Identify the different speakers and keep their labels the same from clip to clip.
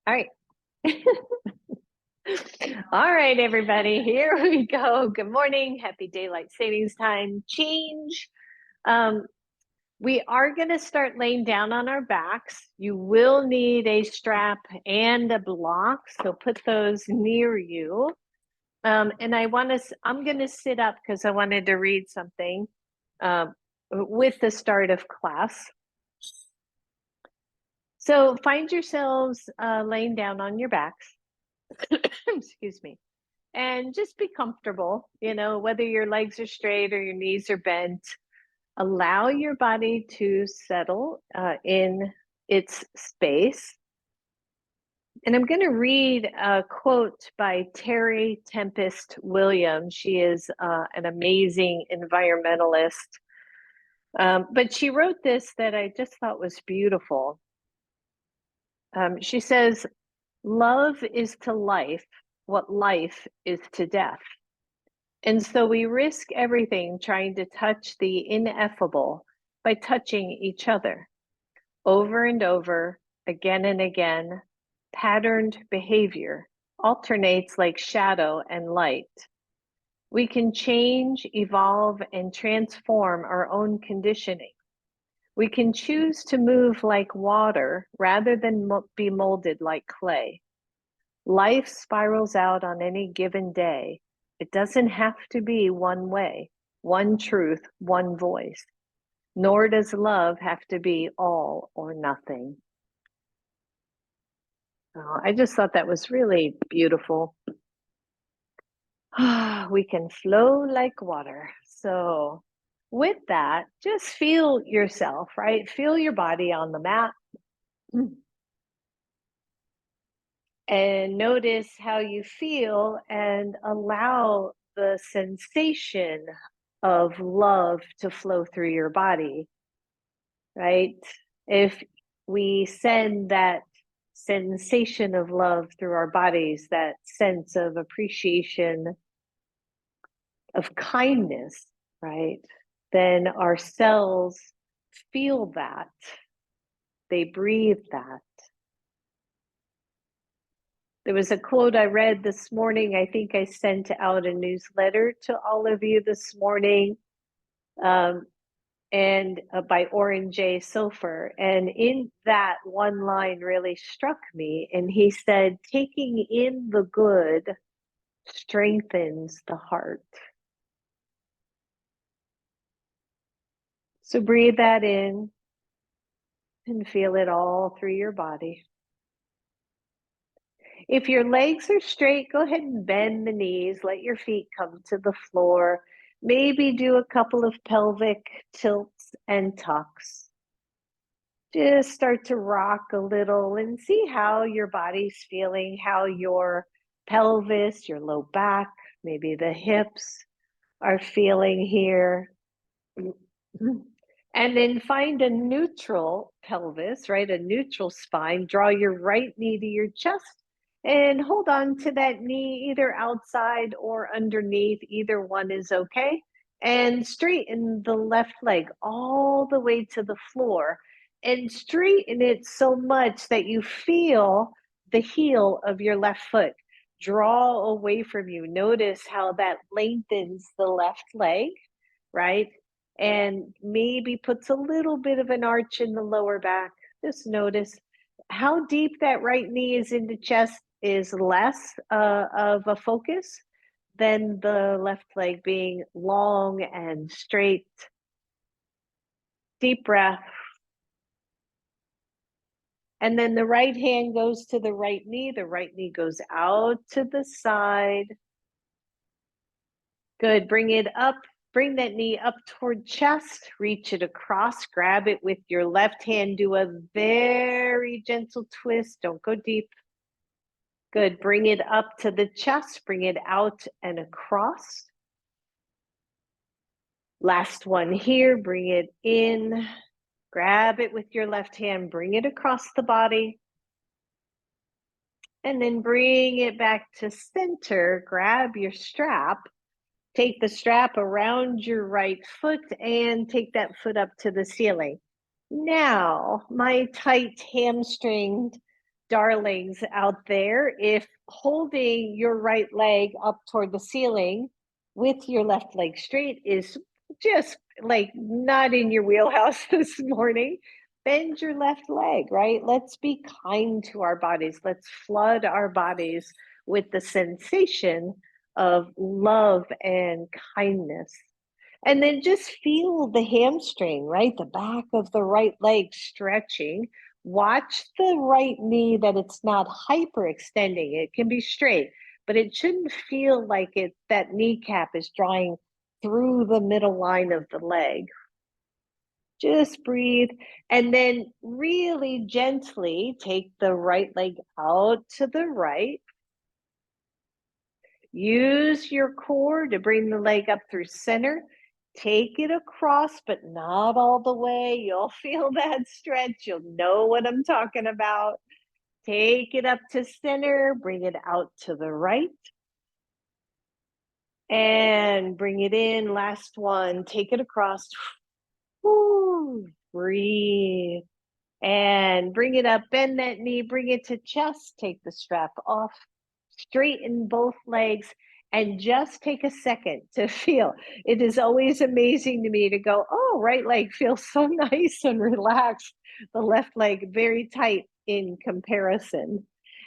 Speaker 1: All right. All right, everybody, here we go. Good morning. Happy daylight savings time change. Um, we are going to start laying down on our backs. You will need a strap and a block, so put those near you. And I'm going to sit up because I wanted to read something with the start of class. So find yourselves laying down on your backs. Excuse me. And just be comfortable, whether your legs are straight or your knees are bent. Allow your body to settle in its space. And I'm going to read a quote by Terry Tempest Williams. She is an amazing environmentalist. But she wrote this that I just thought was beautiful. She says, "Love is to life what life is to death. And so we risk everything trying to touch the ineffable by touching each other. Over and over, again and again, patterned behavior alternates like shadow and light. We can change, evolve, and transform our own conditioning. We can choose to move like water rather than be molded like clay. Life spirals out on any given day. It doesn't have to be one way, one truth, one voice. Nor does love have to be all or nothing." I just thought that was really beautiful. We can flow like water. So with that, just feel yourself, right? Feel your body on the mat. And notice how you feel and allow the sensation of love to flow through your body, right? If we send that sensation of love through our bodies, that sense of appreciation, of kindness, right? Then our cells feel that, they breathe that. There was a quote I read this morning. I think I sent out a newsletter to all of you this morning, and by Oren J. Sofer. And in that, one line really struck me. And he said, "Taking in the good strengthens the heart." So breathe that in and feel it all through your body. If your legs are straight, go ahead and bend the knees. Let your feet come to the floor. Maybe do a couple of pelvic tilts and tucks. Just start to rock a little and see how your body's feeling, how your pelvis, your low back, maybe the hips are feeling here. And then find a neutral pelvis, right? A neutral spine. Draw your right knee to your chest and hold on to that knee either outside or underneath. Either one is okay. And straighten the left leg all the way to the floor and straighten it so much that you feel the heel of your left foot draw away from you. Notice how that lengthens the left leg, right? And maybe puts a little bit of an arch in the lower back. Just notice how deep that right knee is in the chest is less of a focus than the left leg being long and straight. Deep breath. And then the right hand goes to the right knee. The right knee goes out to the side. Good. Bring it up. Bring that knee up toward chest. Reach it across. Grab it with your left hand. Do a very gentle twist. Don't go deep. Good. Bring it up to the chest. Bring it out and across. Last one here. Bring it in. Grab it with your left hand. Bring it across the body. And then bring it back to center. Grab your strap. Take the strap around your right foot and take that foot up to the ceiling. Now, my tight hamstringed darlings out there, if holding your right leg up toward the ceiling with your left leg straight is just like not in your wheelhouse this morning, bend your left leg, right? Let's be kind to our bodies. Let's flood our bodies with the sensation of love and kindness. And then just feel the hamstring, right? The back of the right leg stretching. Watch the right knee that it's not hyperextending. It can be straight, but it shouldn't feel like that kneecap is drawing through the middle line of the leg. Just breathe and then really gently take the right leg out to the right. Use your core to bring the leg up through center. Take it across, but not all the way. You'll feel that stretch. You'll know what I'm talking about. Take it up to center, bring it out to the right. And bring it in. Last one. Take it across. Woo, breathe. And bring it up. Bend that knee. Bring it to chest. Take the strap off. Straighten both legs. And just take a second to feel. It is always amazing to me to go, oh, right leg feels so nice and relaxed. The left leg very tight in comparison.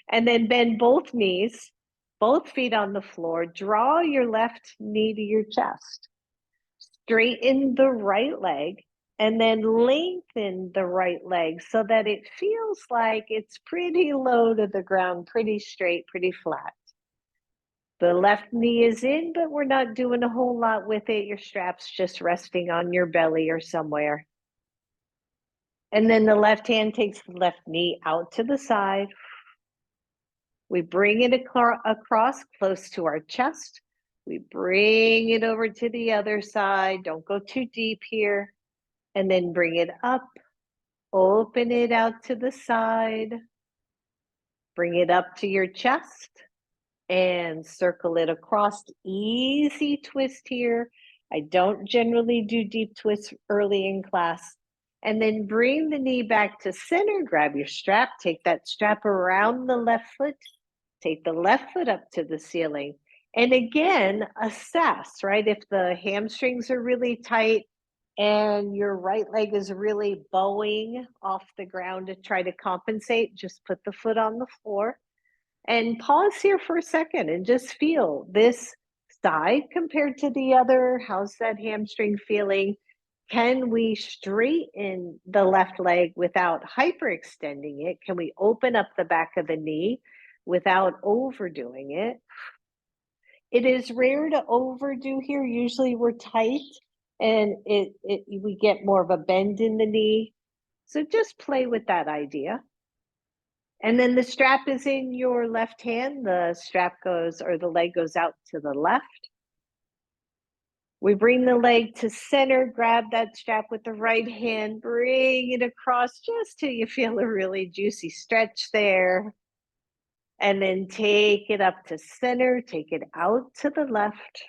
Speaker 1: And then bend both knees, both feet on the floor. Draw your left knee to your chest. Straighten the right leg and then lengthen the right leg so that it feels like it's pretty low to the ground, pretty straight, pretty flat. The left knee is in, but we're not doing a whole lot with it. Your strap's just resting on your belly or somewhere. And then the left hand takes the left knee out to the side. We bring it across close to our chest. We bring it over to the other side. Don't go too deep here. And then bring it up. Open it out to the side. Bring it up to your chest. And circle it across. Easy twist here. I don't generally do deep twists early in class. And then bring the knee back to center. Grab your strap. Take that strap around the left foot. Take the left foot up to the ceiling. And again, assess, right? If the hamstrings are really tight and your right leg is really bowing off the ground to try to compensate, just put the foot on the floor. And pause here for a second and just feel this side compared to the other. How's that hamstring feeling? Can we straighten the left leg without hyperextending it? Can we open up the back of the knee without overdoing it? It is rare to overdo here. Usually we're tight and we get more of a bend in the knee. So just play with that idea. And then the strap is in your left hand. The strap goes, or the leg goes out to the left. We bring the leg to center, grab that strap with the right hand, bring it across just till you feel a really juicy stretch there. And then take it up to center, take it out to the left.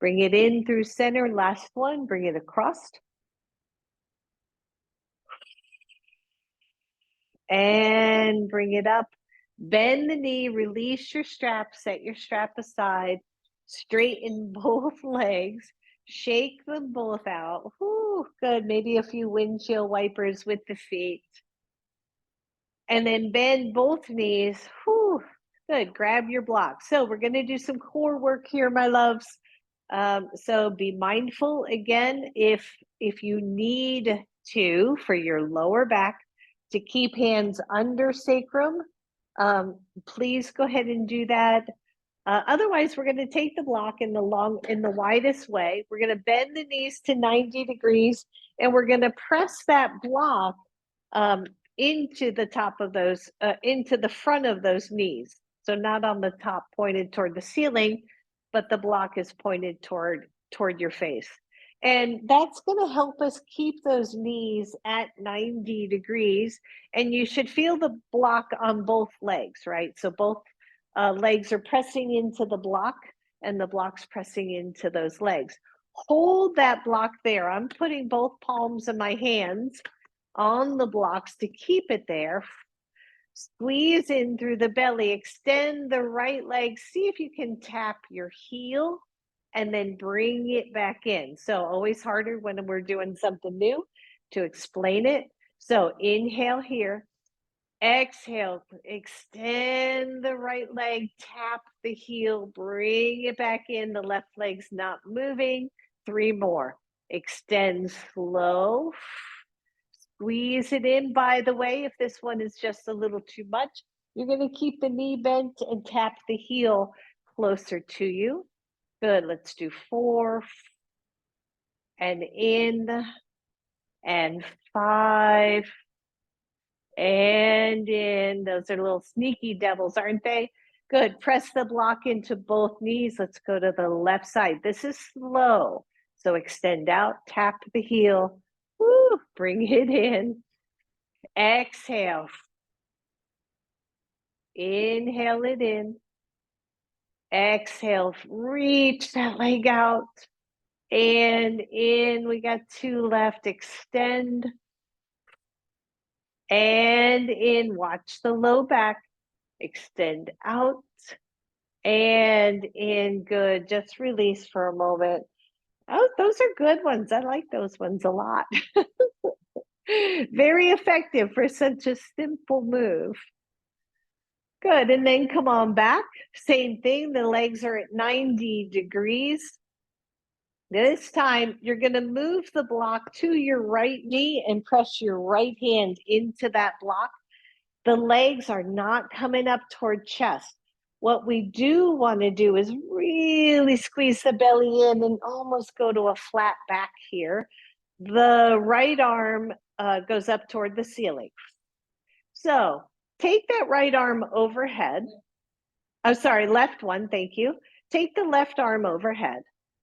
Speaker 1: Bring it in through center, last one, bring it across. And bring it up. Bend the knee, release your strap, set your strap aside, straighten both legs, shake them both out. Whew, good. Maybe a few windshield wipers with the feet. And then bend both knees. Whew, good. Grab your block. So we're going to do some core work here, my loves. So be mindful again, if you need to, for your lower back, to keep hands under sacrum, please go ahead and do that. Otherwise, we're going to take the block in the widest way. We're going to bend the knees to 90 degrees, and we're going to press that block into the top of those, into the front of those knees. So not on the top, pointed toward the ceiling, but the block is pointed toward your face. And that's going to help us keep those knees at 90 degrees. And you should feel the block on both legs, right? So both legs are pressing into the block and the block's pressing into those legs. Hold that block there. I'm putting both palms of my hands on the blocks to keep it there. Squeeze in through the belly, extend the right leg. See if you can tap your heel and then bring it back in. So always harder when we're doing something new to explain it. So inhale here, exhale, extend the right leg, tap the heel, bring it back in. The left leg's not moving. 3 more. Extend slow. Squeeze it in. By the way, if this one is just a little too much, you're going to keep the knee bent and tap the heel closer to you. Good. Let's do 4 and in and 5 and in. Those are little sneaky devils, aren't they? Good. Press the block into both knees. Let's go to the left side. This is slow. So extend out, tap the heel. Woo, bring it in. Exhale. Inhale it in. Exhale, reach that leg out. And in, we got 2 left. Extend. And in, watch the low back. Extend out. And in, good. Just release for a moment. Oh, those are good ones. I like those ones a lot. Very effective for such a simple move. Good, and then come on back. Same thing, the legs are at 90 degrees. This time, you're gonna move the block to your right knee and press your right hand into that block. The legs are not coming up toward chest. What we do wanna do is really squeeze the belly in and almost go to a flat back here. The right arm goes up toward the ceiling. So take that right arm overhead. Oh, sorry, left one, thank you. Take the left arm overhead.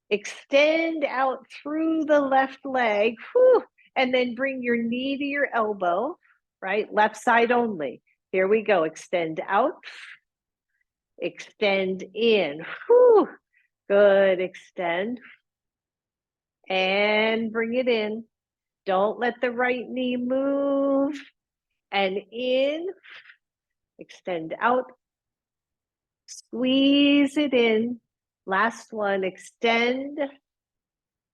Speaker 1: Extend out through the left leg, whew, and then bring your knee to your elbow, right? Left side only. Here we go. Extend out, extend in. Whew. Good, extend. And bring it in. Don't let the right knee move. And in, extend out, squeeze it in. Last one, extend,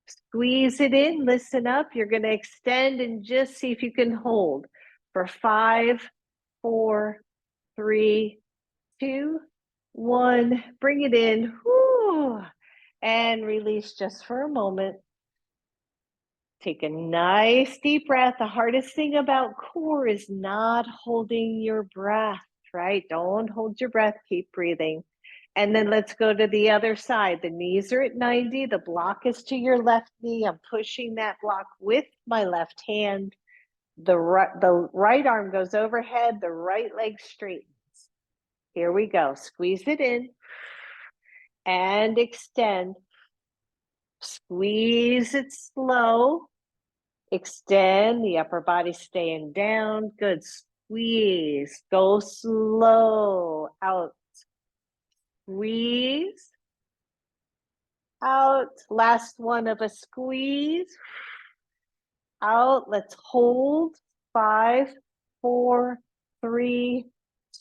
Speaker 1: squeeze it in, listen up. You're going to extend and just see if you can hold for 5, 4, 3, 2, 1. Bring it in. Whew, and release just for a moment. Take a nice deep breath. The hardest thing about core is not holding your breath, right? Don't hold your breath. Keep breathing. And then let's go to the other side. The knees are at 90. The block is to your left knee. I'm pushing that block with my left hand. The right arm goes overhead. The right leg straightens. Here we go. Squeeze it in and extend. Squeeze it slow. Extend, the upper body staying down. Good. Squeeze. Go slow. Out. Squeeze. Out. Last one of a squeeze. Out. Let's hold. 5, 4, 3,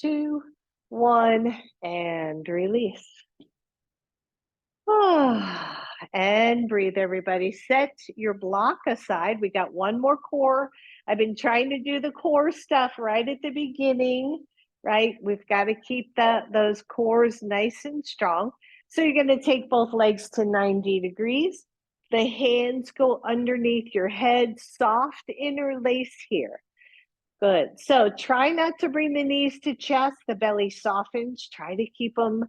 Speaker 1: 2, 1, and release. And breathe, everybody. Set your block aside. We got one more core. I've been trying to do the core stuff right at the beginning, right? We've got to keep those cores nice and strong. So you're going to take both legs to 90 degrees. The hands go underneath your head, soft interlace here. Good. So try not to bring the knees to chest. The belly softens. Try to keep them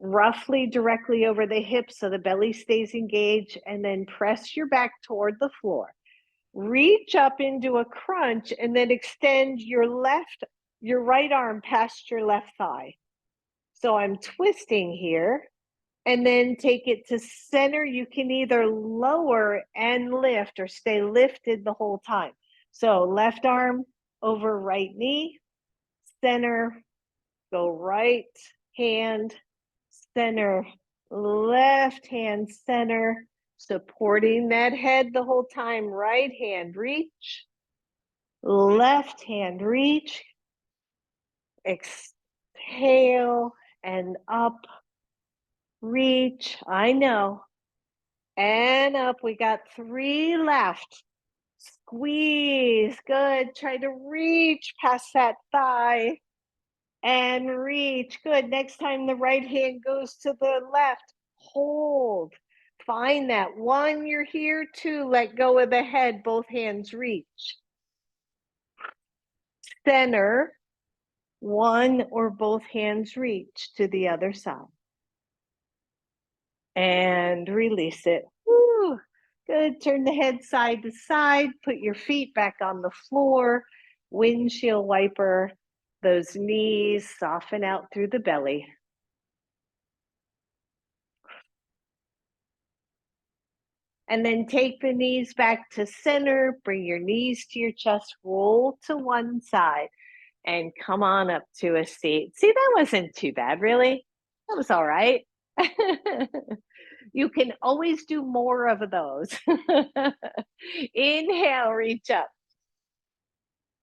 Speaker 1: roughly directly over the hips so the belly stays engaged, and then press your back toward the floor. Reach up into a crunch and then extend your right arm past your left thigh. So I'm twisting here, and then take it to center. You can either lower and lift or stay lifted the whole time. So left arm over right knee, center, go right hand, center, left hand, center, supporting that head the whole time. Right hand, reach. Left hand reach, exhale and up, reach, I know, and up. We got 3 left. Squeeze, good. Try to reach past that thigh and reach, good. Next time the right hand goes to the left, hold. Find that 1, you're here, 2, let go of the head, both hands reach. Center, 1 or both hands reach to the other side. And release it. Woo. Good. Turn the head side to side. Put your feet back on the floor. Windshield wiper those knees. Soften out through the belly. And then take the knees back to center. Bring your knees to your chest. Roll to one side. And come on up to a seat. See, that wasn't too bad, really. That was all right. You can always do more of those. Inhale, reach up.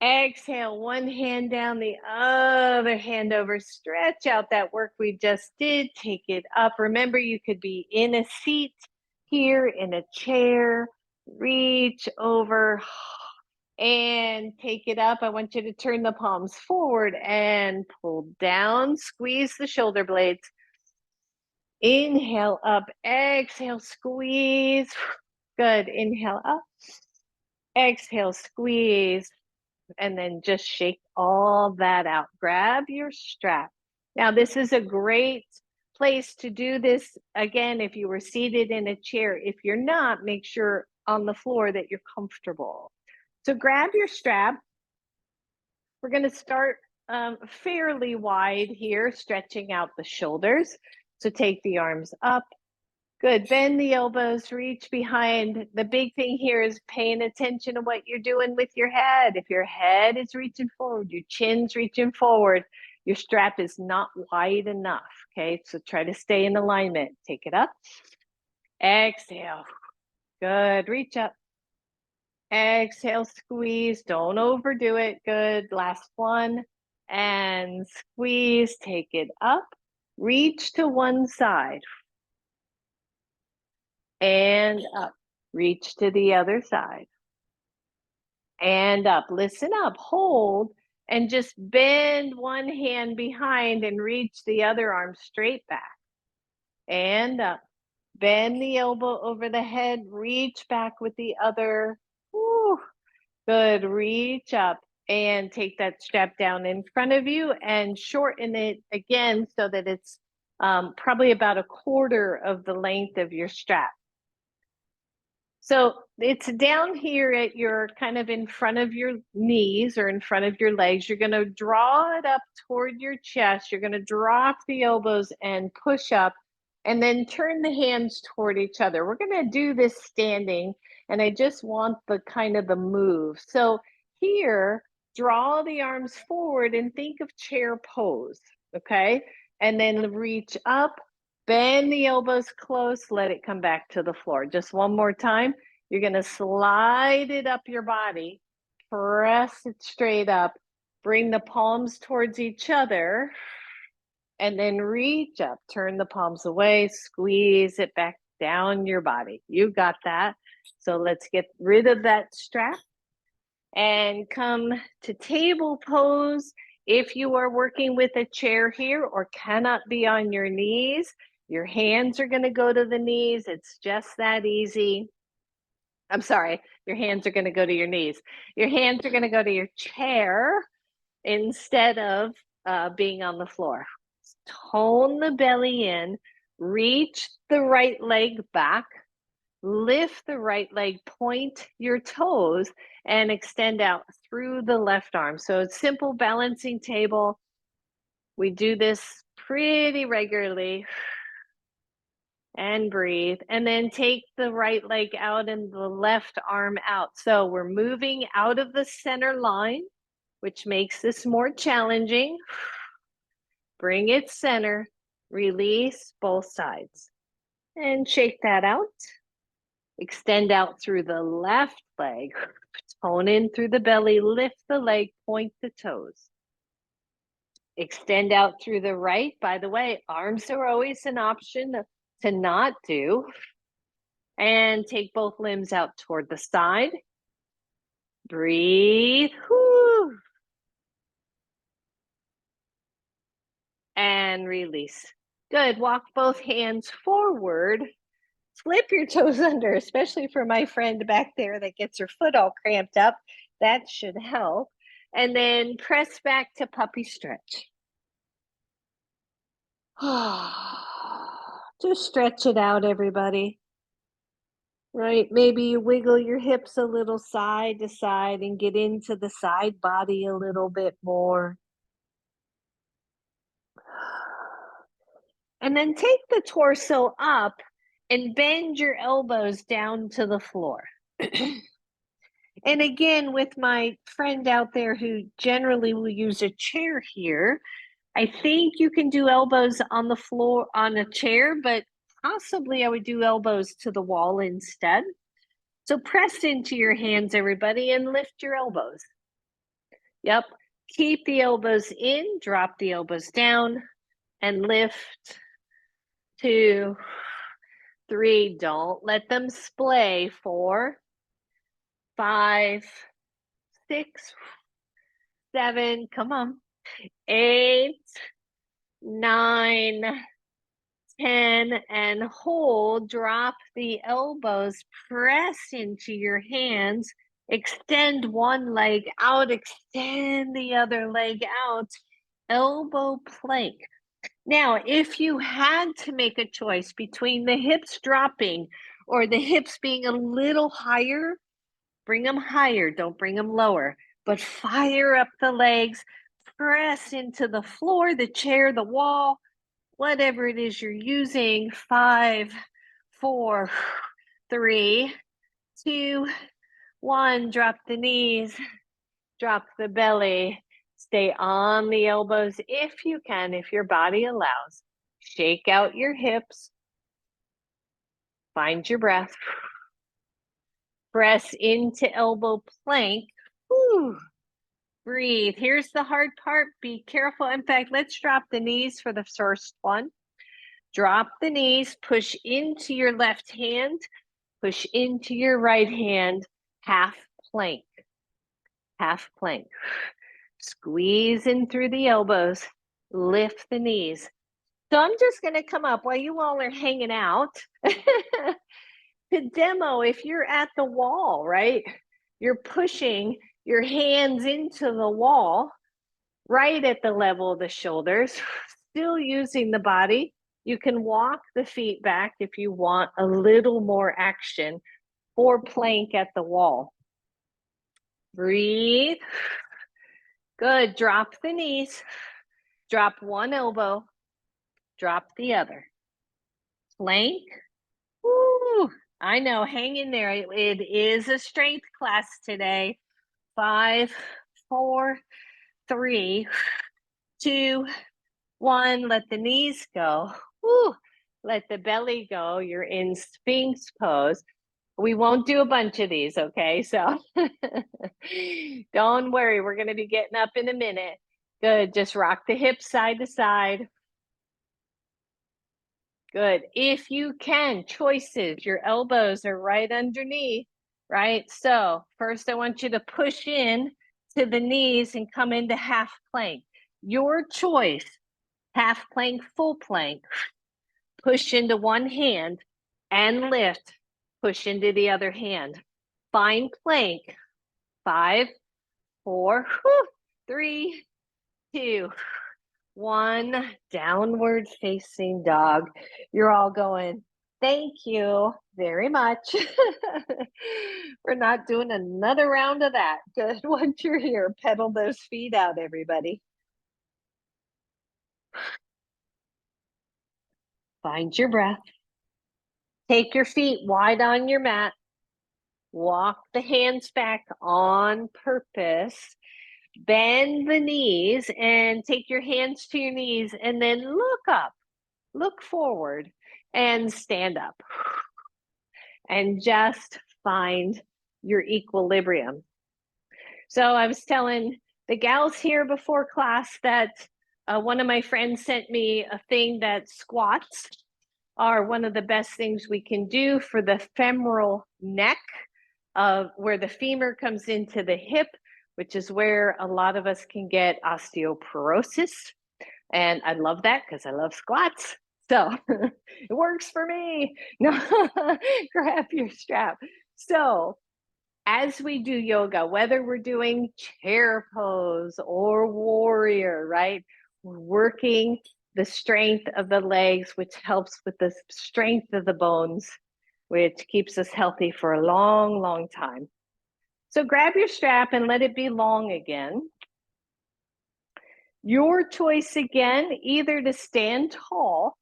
Speaker 1: Exhale, one hand down, the other hand over. Stretch out that work we just did. Take it up. Remember, you could be in a seat here, in a chair. Reach over and take it up. I want you to turn the palms forward and pull down. Squeeze the shoulder blades. Inhale up, exhale, squeeze. Good. Inhale up, exhale, squeeze, and then just shake all that out. Grab your strap. Now, this is a great place to do this. Again, if you were seated in a chair, if you're not, make sure on the floor that you're comfortable. So grab your strap. We're going to start fairly wide here, stretching out the shoulders. So take the arms up. Good. Bend the elbows, reach behind. The big thing here is paying attention to what you're doing with your head. If your head is reaching forward, your chin's reaching forward, your strap is not wide enough. Okay. So try to stay in alignment. Take it up. Exhale. Good. Reach up. Exhale, squeeze. Don't overdo it. Good. Last one. And squeeze. Take it up. Reach to one side. And up. Reach to the other side. And up. Listen up. Hold. And just bend one hand behind and reach the other arm straight back. And up. Bend the elbow over the head. Reach back with the other. Woo. Good. Reach up. And take that strap down in front of you and shorten it again so that it's probably about a quarter of the length of your strap. So it's down here at your kind of in front of your knees or in front of your legs. You're going to draw it up toward your chest. You're going to drop the elbows and push up and then turn the hands toward each other. We're going to do this standing, and I just want the kind of the move. So here, draw the arms forward and think of chair pose, okay? And then reach up. Bend the elbows close, let it come back to the floor. Just one more time. You're going to slide it up your body, press it straight up, bring the palms towards each other, and then reach up. Turn the palms away, squeeze it back down your body. You got that. So let's get rid of that strap and come to table pose. If you are working with a chair here or cannot be on your knees, your hands are going to go to the knees. It's just that easy. I'm sorry, your hands are going to go to your knees. Your hands are going to go to your chair instead of being on the floor. Tone the belly in, reach the right leg back, lift the right leg, point your toes, and extend out through the left arm. So it's simple balancing table. We do this pretty regularly. And breathe. And then take the right leg out and the left arm out. So we're moving out of the center line, which makes this more challenging. Bring it center, release both sides. And shake that out. Extend out through the left leg. Tone in through the belly. Lift the leg. Point the toes. Extend out through the right. By the way, arms are always an option to not do. And take both limbs out toward the side. Breathe. Whew. And release. Good. Walk both hands forward. Flip your toes under, especially for my friend back there that gets her foot all cramped up. That should help. And then press back to puppy stretch. Just stretch it out, everybody. Right? Maybe you wiggle your hips a little side to side and get into the side body a little bit more. And then take the torso up and bend your elbows down to the floor. And again, with my friend out there who generally will use a chair here, I think you can do elbows on the floor on a chair, but possibly I would do elbows to the wall instead. So press into your hands, everybody, and lift your elbows. Yep. Keep the elbows in, drop the elbows down, and lift. 2, 3. Don't let them splay. 4, 5, 6, 7. Come on. 8, 9, 10, and hold. Drop the elbows. Press into your hands. Extend one leg out. Extend the other leg out. Elbow plank. Now, if you had to make a choice between the hips dropping or the hips being a little higher, bring them higher, don't bring them lower, but fire up the legs, press into the floor, the chair, the wall, whatever it is you're using. 5, 4, 3, 2, 1. Drop the knees, drop the belly. Stay on the elbows if you can, if your body allows. Shake out your hips. Find your breath. Press into elbow plank. Whew. Breathe. Here's the hard part. Be careful. In fact, let's drop the knees for the first one. Drop the knees. Push into your left hand. Push into your right hand. Half plank. Half plank. Squeeze in through the elbows, lift the knees. So I'm just going to come up while you all are hanging out to demo if you're at the wall, right? You're pushing your hands into the wall right at the level of the shoulders, still using the body. You can walk the feet back if you want a little more action or plank at the wall. Breathe. Good. Drop the knees. Drop one elbow. Drop the other. Plank. Woo! I know. Hang in there. It is a strength class today. 5, 4, 3, 2, 1. Let the knees go. Woo! Let the belly go. You're in Sphinx pose. We won't do a bunch of these, okay? So don't worry. We're going to be getting up in a minute. Good. Just rock the hips side to side. Good. If you can, choices. Your elbows are right underneath, right? So first I want you to push in to the knees and come into half plank. Your choice, half plank, full plank. Push into one hand and lift. Push into the other hand. Find plank. 5, 4, 3, 2, 1. Downward facing dog. You're all going, thank you very much. We're not doing another round of that. Good. Once you're here, pedal those feet out, everybody. Find your breath. Take your feet wide on your mat. Walk the hands back on purpose. Bend the knees and take your hands to your knees and then look up, look forward and stand up. and just find your equilibrium. So I was telling the gals here before class that one of my friends sent me a thing that squats are one of the best things we can do for the femoral neck, where the femur comes into the hip, which is where a lot of us can get osteoporosis. And I love that because I love squats. So it works for me. No, grab your strap. So as we do yoga, whether we're doing chair pose or warrior, right? We're working the strength of the legs, which helps with the strength of the bones, which keeps us healthy for a long, long time. So grab your strap and let it be long again. Your choice again, either to stand tall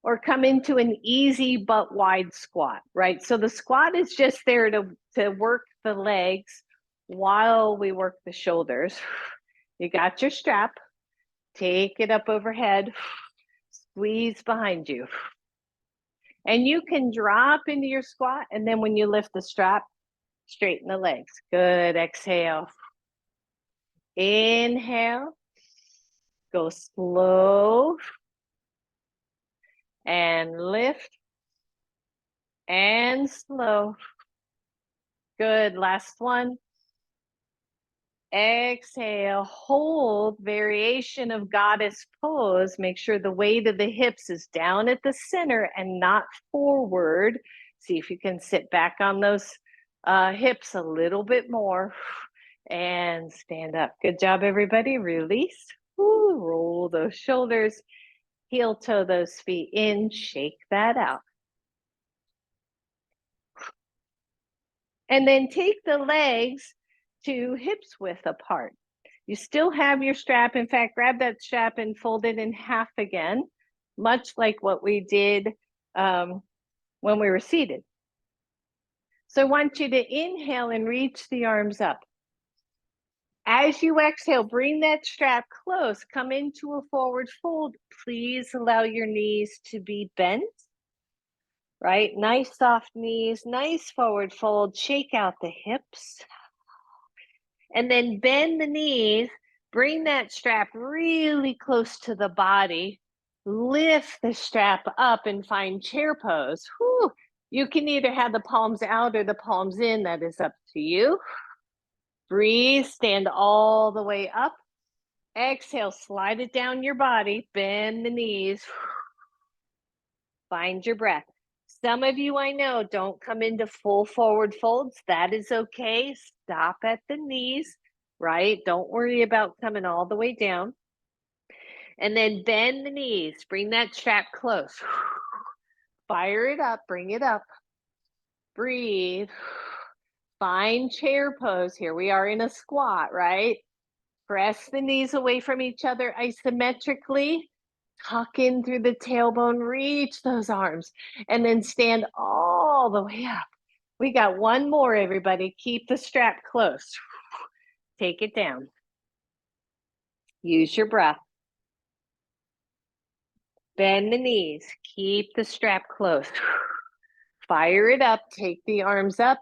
Speaker 1: or come into an easy but wide squat, right? So the squat is just there to work the legs while we work the shoulders. You got your strap, take it up overhead, squeeze behind you. And you can drop into your squat, and then when you lift the strap, straighten the legs. Good, exhale. Inhale, go slow, and lift, and slow. Good, last one. Exhale, hold, variation of goddess pose. Make sure the weight of the hips is down at the center and not forward. See if you can sit back on those hips a little bit more and stand up. Good job, everybody. Release. Ooh, roll those shoulders, heel toe those feet in, shake that out. And then take the legs to hips width apart. You still have your strap. In fact, grab that strap and fold it in half again, much like what we did when we were seated. So I want you to inhale and reach the arms up. As you exhale, bring that strap close. Come into a forward fold. Please allow your knees to be bent, right? Nice soft knees, nice forward fold. Shake out the hips. And then bend the knees, bring that strap really close to the body, lift the strap up and find chair pose. Whew. You can either have the palms out or the palms in, that is up to you. Breathe, stand all the way up. Exhale, slide it down your body, bend the knees. Find your breath. Some of you I know don't come into full forward folds. That is okay. Stop at the knees, right? Don't worry about coming all the way down. And then bend the knees. Bring that strap close. Fire it up. Bring it up. Breathe. Find chair pose. Here we are in a squat, right? Press the knees away from each other isometrically. Tuck in through the tailbone, reach those arms, and then stand all the way up. We got one more, everybody. Keep the strap close. Take it down. Use your breath. Bend the knees. Keep the strap close. Fire it up. Take the arms up.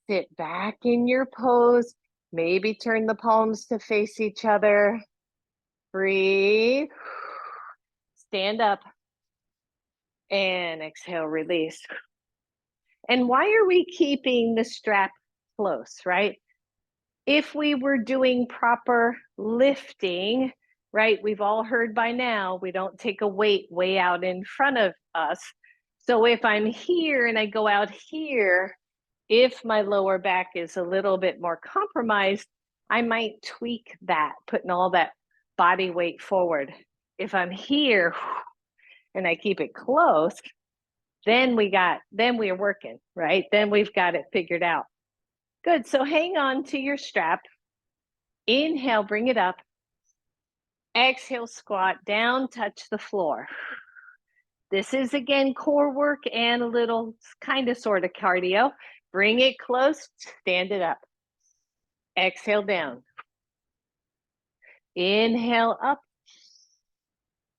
Speaker 1: Sit back in your pose. Maybe turn the palms to face each other. Breathe. Stand up. And exhale, release. And why are we keeping the strap close, right? If we were doing proper lifting, right, we've all heard by now, we don't take a weight way out in front of us. So if I'm here and I go out here, if my lower back is a little bit more compromised, I might tweak that, putting all that body weight forward. If I'm here and I keep it close, then we're working, right? Then we've got it figured out. Good, so hang on to your strap. Inhale, bring it up. Exhale, squat down, touch the floor. This is again core work and a little kind of sort of cardio. Bring it close, stand it up. Exhale down. Inhale up.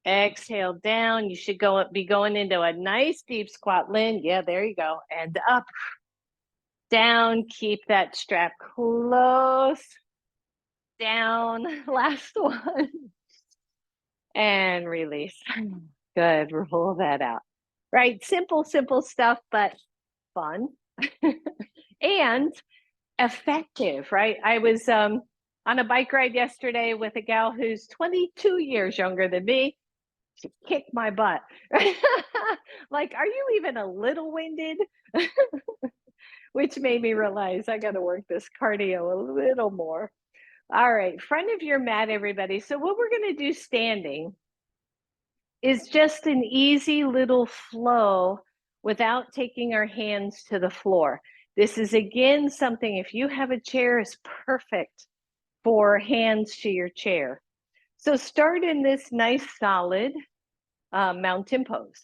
Speaker 1: Exhale down. You should be going into a nice deep squat, Lynn. Yeah, there you go. And up, down. Keep that strap close. Down. Last one. And release. Good. Roll that out. Right. Simple stuff, but fun and effective, right? I was on a bike ride yesterday with a gal who's 22 years younger than me. She kicked my butt. Like, are you even a little winded? Which made me realize I got to work this cardio a little more. All right, front of your mat, everybody. So what we're going to do standing is just an easy little flow without taking our hands to the floor. This is, again, something, if you have a chair, is perfect for hands to your chair. So start in this nice solid mountain pose.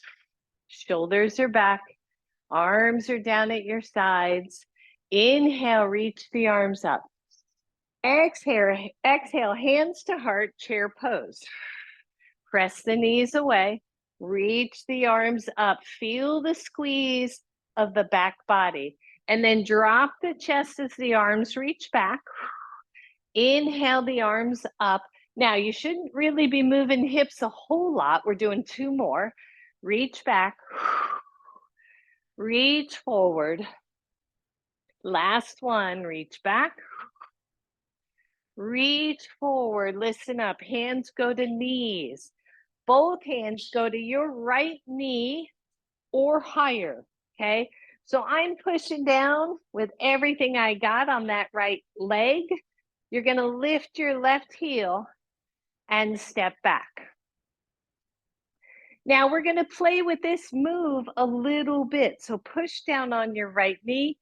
Speaker 1: Shoulders are back, arms are down at your sides. Inhale, reach the arms up. Exhale, hands to heart, chair pose. Press the knees away, reach the arms up, feel the squeeze of the back body, and then drop the chest as the arms reach back. Inhale the arms up. Now, you shouldn't really be moving hips a whole lot. We're doing 2 more. Reach back, reach forward. Last one, reach back, reach forward. Listen up, hands go to knees. Both hands go to your right knee or higher, okay? So I'm pushing down with everything I got on that right leg. You're gonna lift your left heel and step back. Now we're gonna play with this move a little bit. So push down on your right knee,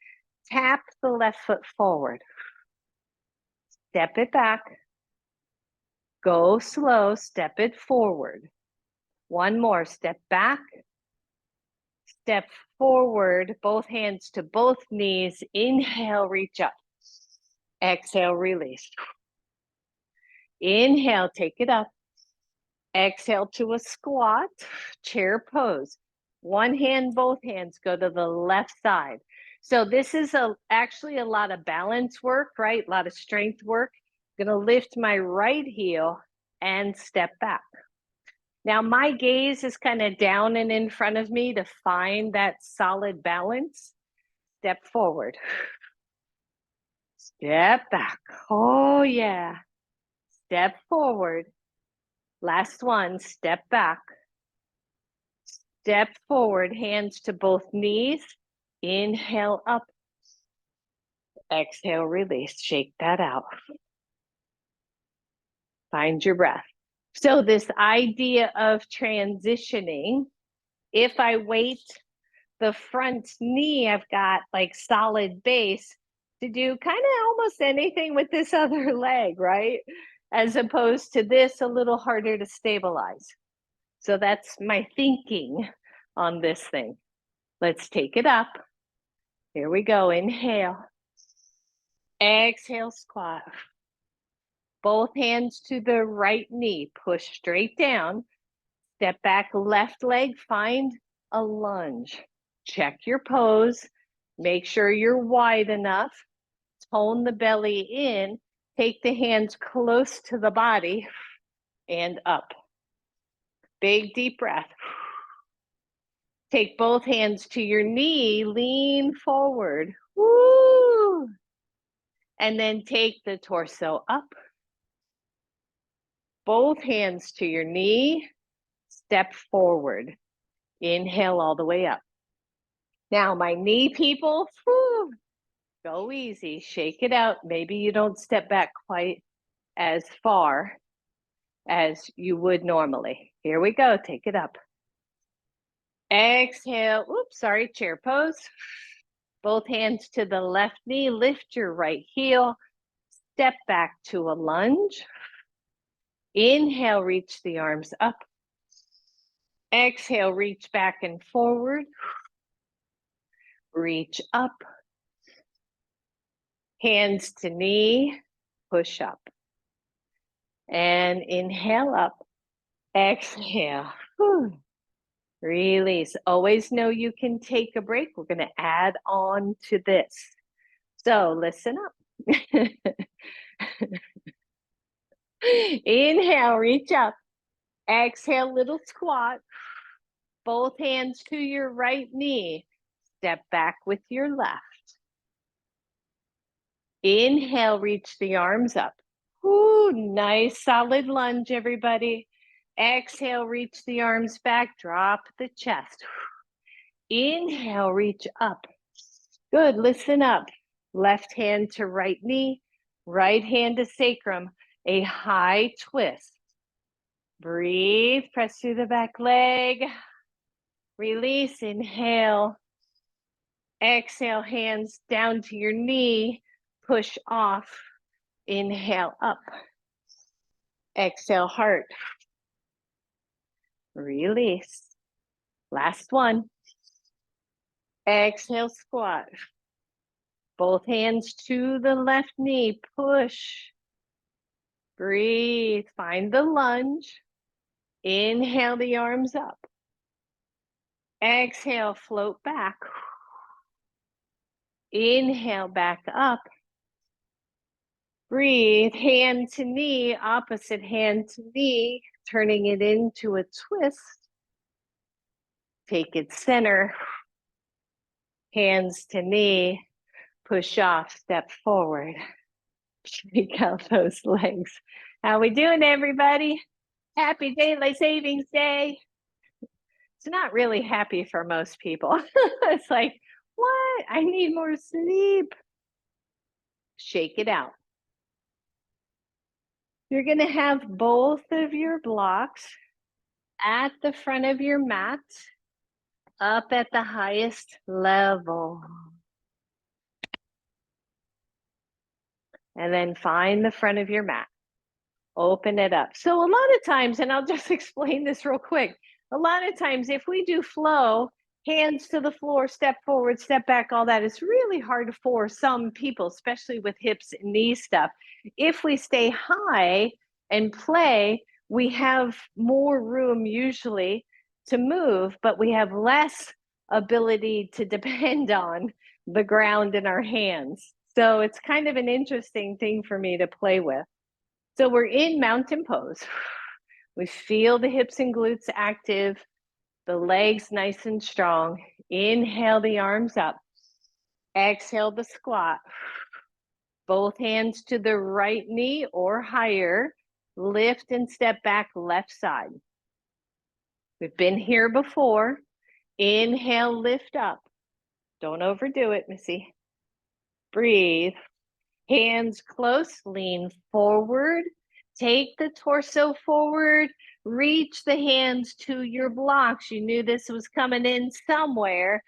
Speaker 1: tap the left foot forward. Step it back, go slow, step it forward. One more, step back, step forward, both hands to both knees. Inhale, reach up. Exhale, release. Inhale, take it up. Exhale to a squat, chair pose. One hand, both hands go to the left side. So this is actually a lot of balance work, right? A lot of strength work. I'm gonna lift my right heel and step back. Now my gaze is kind of down and in front of me to find that solid balance. Step forward. Step back. Oh yeah. Step forward. Last one, step back. Step forward, hands to both knees. Inhale up. Exhale, release. Shake that out. Find your breath. So this idea of transitioning, if I weight the front knee, I've got like solid base to do kind of almost anything with this other leg, right? As opposed to this, a little harder to stabilize. So that's my thinking on this thing. Let's take it up. Here we go. Inhale. Exhale, squat. Both hands to the right knee. Push straight down. Step back, left leg. Find a lunge. Check your pose. Make sure you're wide enough. Tone the belly in. Take the hands close to the body and up. Big deep breath. Take both hands to your knee. Lean forward. Woo! And then take the torso up. Both hands to your knee. Step forward. Inhale all the way up. Now, my knee people, whew, go easy. Shake it out. Maybe you don't step back quite as far as you would normally. Here we go. Take it up. Exhale. Oops, sorry, chair pose. Both hands to the left knee. Lift your right heel. Step back to a lunge. Inhale, reach the arms up. Exhale, reach back and forward. Reach up. Hands to knee, push up. And inhale up. Exhale. Whew. Release. Always know you can take a break. We're going to add on to this. So listen up. Inhale, reach up. Exhale, little squat. Both hands to your right knee. Step back with your left. Inhale, reach the arms up. Ooh, nice solid lunge, everybody. Exhale, reach the arms back, drop the chest. Inhale, reach up. Good, listen up. Left hand to right knee, right hand to sacrum, a high twist. Breathe, press through the back leg. Release, inhale. Exhale, hands down to your knee, push off. Inhale, up. Exhale, heart. Release. Last one. Exhale, squat. Both hands to the left knee, push. Breathe, find the lunge. Inhale the arms up. Exhale, float back. Inhale, back up. Breathe, hand to knee, opposite hand to knee, turning it into a twist. Take it center. Hands to knee, push off, step forward. Shake out those legs. How we doing, everybody? Happy Daylight Savings Day. It's not really happy for most people. It's like, what? I need more sleep. Shake it out. You're going to have both of your blocks at the front of your mat, up at the highest level. And then find the front of your mat. Open it up. So a lot of times, and I'll just explain this real quick. A lot of times if we do flow, hands to the floor, step forward, step back, all that, it's really hard for some people, especially with hips and knee stuff. If we stay high and play, we have more room usually to move, but we have less ability to depend on the ground in our hands. So it's kind of an interesting thing for me to play with. So we're in mountain pose. We feel the hips and glutes active, the legs nice and strong. Inhale the arms up. Exhale the squat. Both hands to the right knee or higher. Lift and step back left side. We've been here before. Inhale, lift up. Don't overdo it, Missy. Breathe. Hands close, lean forward. Take the torso forward. Reach the hands to your blocks. You knew this was coming in somewhere.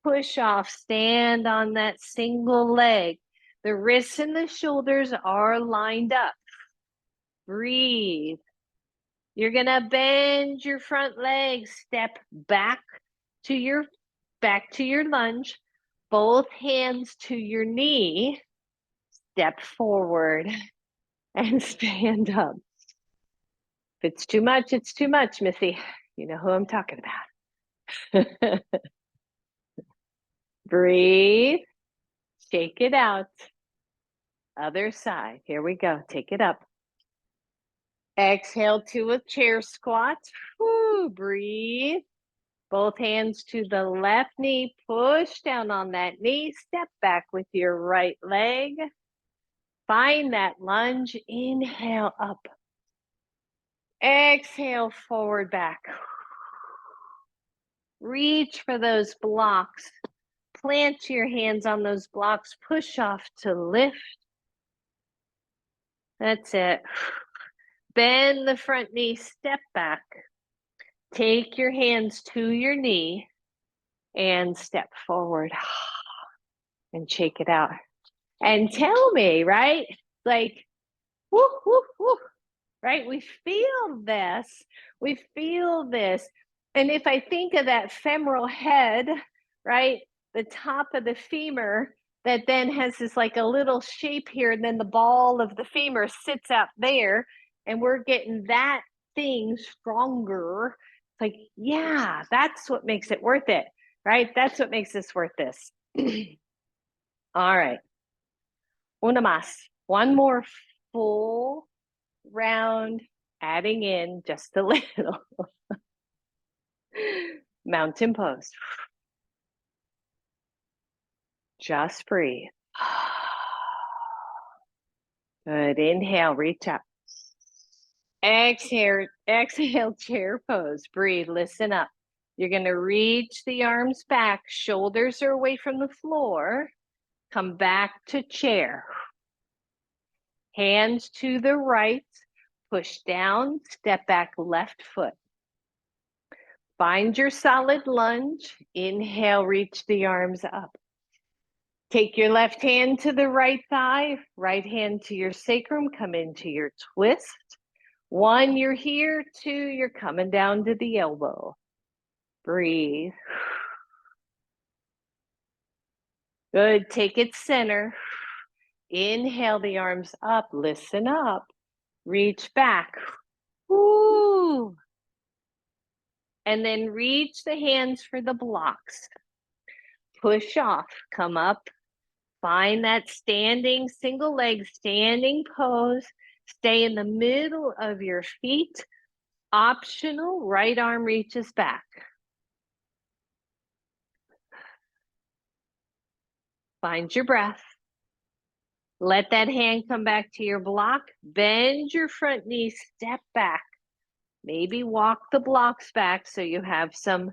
Speaker 1: Push off, stand on that single leg. The wrists and the shoulders are lined up. Breathe. You're gonna bend your front leg, step back to your lunge. Both hands to your knee. Step forward and stand up. If it's too much, it's too much, Missy. You know who I'm talking about. Breathe. Shake it out. Other side. Here we go. Take it up. Exhale to a chair squat. Woo, breathe. Both hands to the left knee. Push down on that knee. Step back with your right leg. Find that lunge. Inhale up. Exhale forward back. Reach for those blocks. Plant your hands on those blocks. Push off to lift. That's it. Bend the front knee, step back. Take your hands to your knee and step forward and shake it out. And tell me, right? Like, woo, woo, woo, right? We feel this. We feel this. And if I think of that femoral head, right? The top of the femur that then has this like a little shape here, and then the ball of the femur sits out there, and we're getting that thing stronger. It's like, yeah, that's what makes it worth it, right? That's what makes this worth this. All right. Una más. One more full round, adding in just a little. Mountain pose. Just breathe. Good. Inhale, reach up. Exhale, chair pose. Breathe, listen up. You're going to reach the arms back. Shoulders are away from the floor. Come back to chair. Hands to the right. Push down, step back, left foot. Find your solid lunge. Inhale, reach the arms up. Take your left hand to the right thigh, right hand to your sacrum. Come into your twist. 1, you're here. 2, you're coming down to the elbow. Breathe. Good. Take it center. Inhale the arms up. Listen up. Reach back. Woo. And then reach the hands for the blocks. Push off. Come up. Find that standing, single leg standing pose. Stay in the middle of your feet. Optional, right arm reaches back. Find your breath. Let that hand come back to your block. Bend your front knee, step back. Maybe walk the blocks back so you have some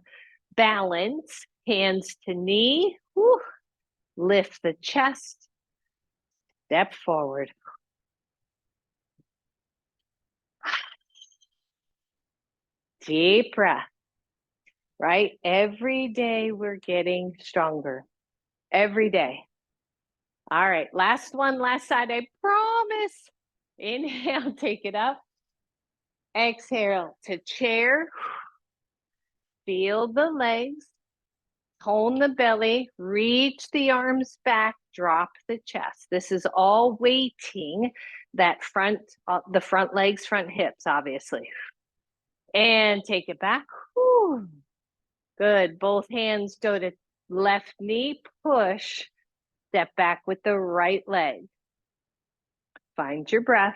Speaker 1: balance. Hands to knee. Whew. Lift the chest. Step forward. Deep breath. Right? Every day we're getting stronger. Every day. All right, last one, last side, I promise. Inhale, take it up. Exhale to chair. Feel the legs. Tone the belly. Reach the arms back. Drop the chest. This is all weighting that the front legs, front hips, obviously. And take it back. Whew. Good. Both hands go to left knee. Push. Step back with the right leg. Find your breath.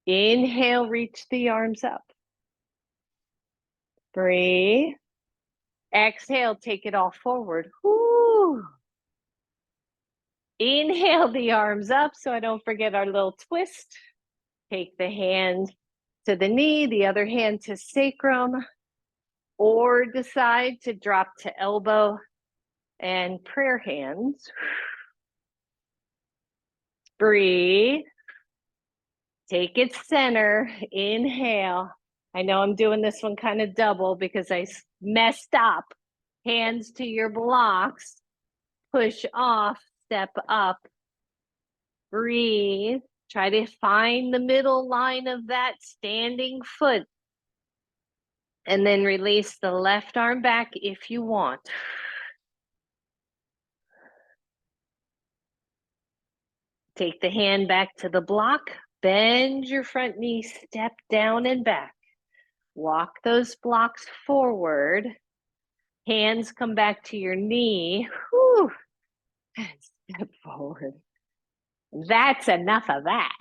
Speaker 1: Inhale, reach the arms up. Breathe. Exhale, take it all forward. Woo. Inhale the arms up so I don't forget our little twist. Take the hand to the knee, the other hand to sacrum, or decide to drop to elbow and prayer hands. Breathe. Take it center. Inhale. I know I'm doing this one kind of double because I messed up. Hands to your blocks. Push off. Step up. Breathe. Try to find the middle line of that standing foot. And then release the left arm back if you want. Take the hand back to the block. Bend your front knee, step down and back. Walk those blocks forward. Hands come back to your knee. Whew. And step forward. That's enough of that.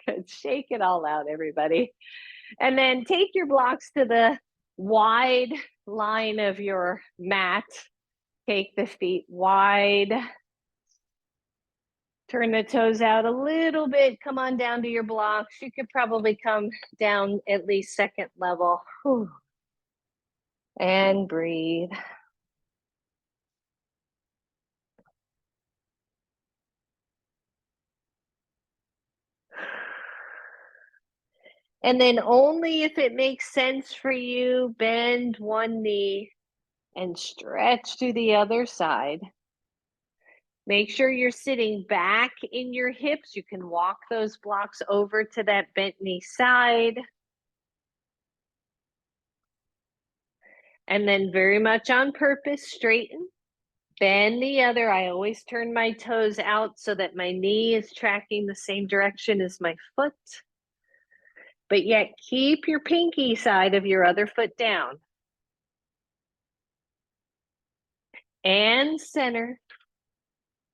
Speaker 1: Good. Shake it all out, everybody. And then take your blocks to the wide line of your mat. Take the feet wide. Turn the toes out a little bit. Come on down to your blocks. You could probably come down at least second level. Whew. And breathe. And then only if it makes sense for you, bend one knee and stretch to the other side. Make sure you're sitting back in your hips. You can walk those blocks over to that bent knee side. And then very much on purpose, straighten. Bend the other. I always turn my toes out so that my knee is tracking the same direction as my foot. but yet keep your pinky side of your other foot down. And center.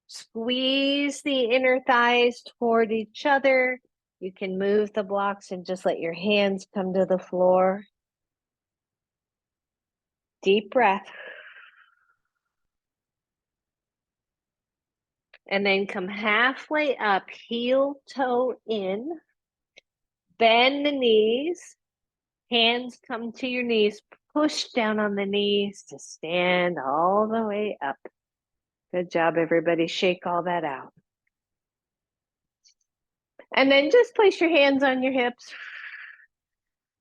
Speaker 1: Squeeze the inner thighs toward each other. You can move the blocks and just let your hands come to the floor. Deep breath. And then come halfway up, heel toe in. Bend the knees. Hands come to your knees. Push down on the knees to stand all the way up. Good job, everybody. Shake all that out. And then just place your hands on your hips.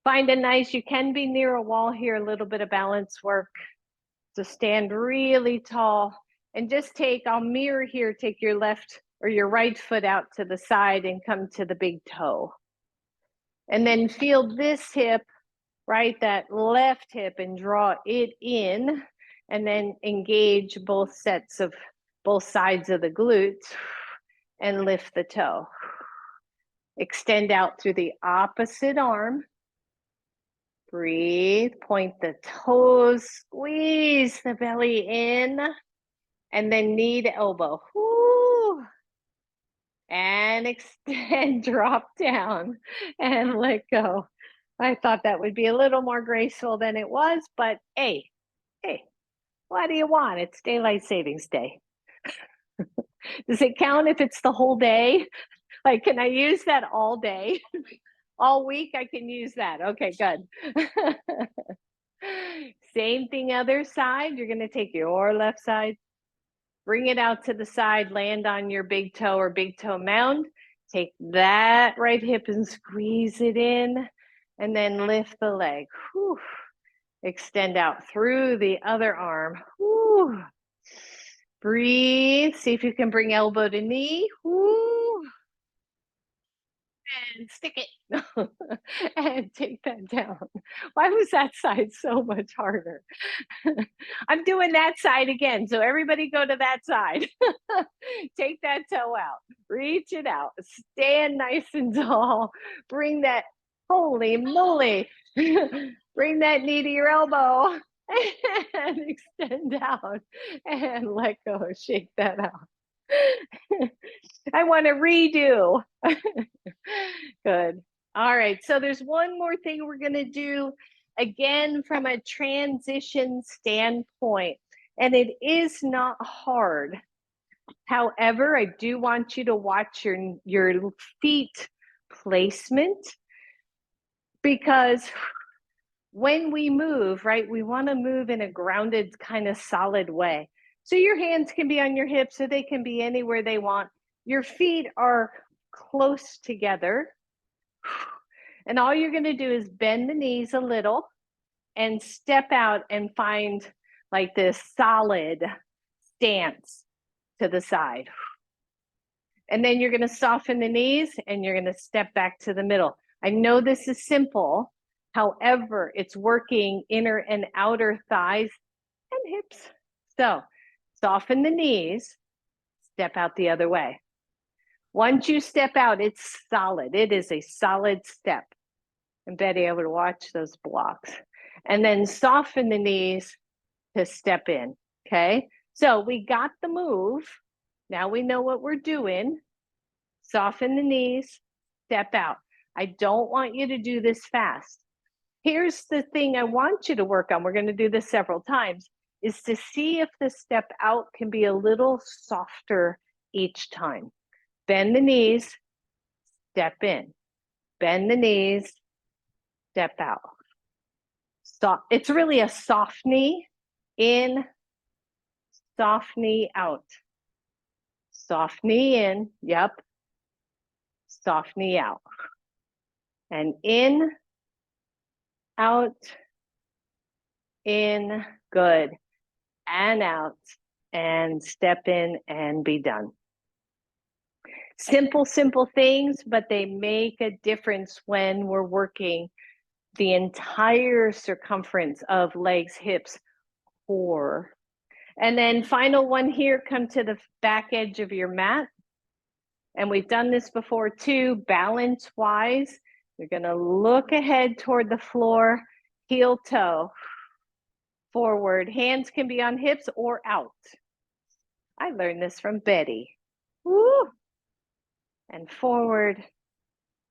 Speaker 1: Find a nice, you can be near a wall here, a little bit of balance work. So stand really tall and just take, I'll mirror here, take your left or your right foot out to the side and come to the big toe. And then feel this hip, right, that left hip, and draw it in, and then engage both sides of the glutes and lift the toe. Extend out through the opposite arm. Breathe, point the toes, squeeze the belly in, and then knee to elbow. Woo. And extend, drop down, and let go. I thought that would be a little more graceful than it was, but hey, what do you want? It's daylight savings day. Does it count if it's the whole day? Like, can I use that all day? All week I can use that. Okay, good. Same thing, other side. You're going to take your left side, bring it out to the side, land on your big toe or big toe mound. Take that right hip and squeeze it in, and then lift the leg. Whew. Extend out through the other arm. Whew. Breathe. See if you can bring elbow to knee. Whew. And stick it. And take that down. Why was that side so much harder? I'm doing that side again. So everybody go to that side. Take that toe out. Reach it out. Stand nice and tall. Bring that, holy moly. Bring that knee to your elbow. And extend out. And let go. Shake that out. I want to redo. Good. All right. So there's one more thing we're going to do, again, from a transition standpoint, and it is not hard. However, I do want you to watch your feet placement, because when we move, right, we want to move in a grounded, kind of solid way. So your hands can be on your hips, or they can be anywhere they want. Your feet are close together. And all you're going to do is bend the knees a little and step out and find like this solid stance to the side. And then you're going to soften the knees and you're going to step back to the middle. I know this is simple. However, it's working inner and outer thighs and hips. So soften the knees, step out the other way. Once you step out, it's solid. It is a solid step. And Betty, I would watch those blocks. And then soften the knees to step in, okay? So we got the move. Now we know what we're doing. Soften the knees, step out. I don't want you to do this fast. Here's the thing I want you to work on. We're going to do this several times, is to see if the step out can be a little softer each time. Bend the knees, step in. Bend the knees, step out. So it's really a soft knee in, soft knee out. Soft knee in, yep. Soft knee out. And in, out, in, good. And out, and step in and be done. Simple, simple things, but they make a difference when we're working the entire circumference of legs, hips, core. And then final one here, come to the back edge of your mat. And we've done this before too, balance-wise. You're going to look ahead toward the floor, heel toe, forward. Hands can be on hips or out. I learned this from Betty. Woo! And forward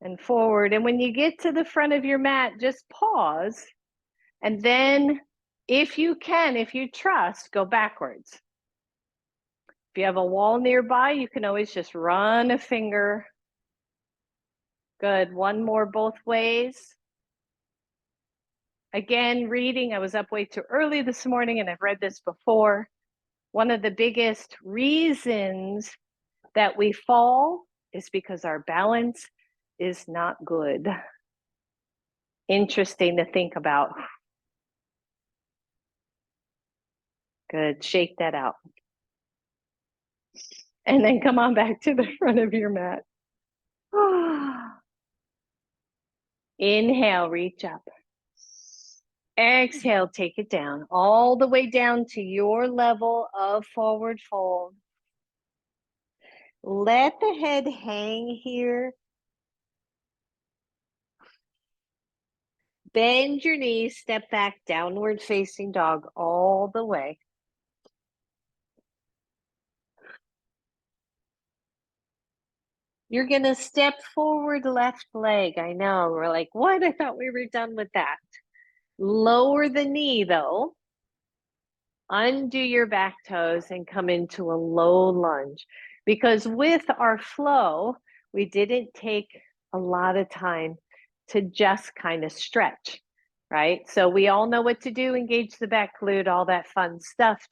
Speaker 1: and forward. And when you get to the front of your mat, just pause. And then, if you can, if you trust, go backwards. If you have a wall nearby, you can always just run a finger. Good. One more both ways. Again, reading. I was up way too early this morning and I've read this before. One of the biggest reasons that we fall is because our balance is not good. Interesting to think about. Good. Shake that out. And then come on back to the front of your mat. Inhale, reach up. Exhale, take it down, all the way down to your level of forward fold. Let the head hang here. Bend your knees, step back, downward facing dog all the way. You're going to step forward left leg. I know, we're like, what? I thought we were done with that. Lower the knee though. Undo your back toes and come into a low lunge. Because with our flow, we didn't take a lot of time to just kind of stretch, right? So we all know what to do, engage the back glute, all that fun stuff.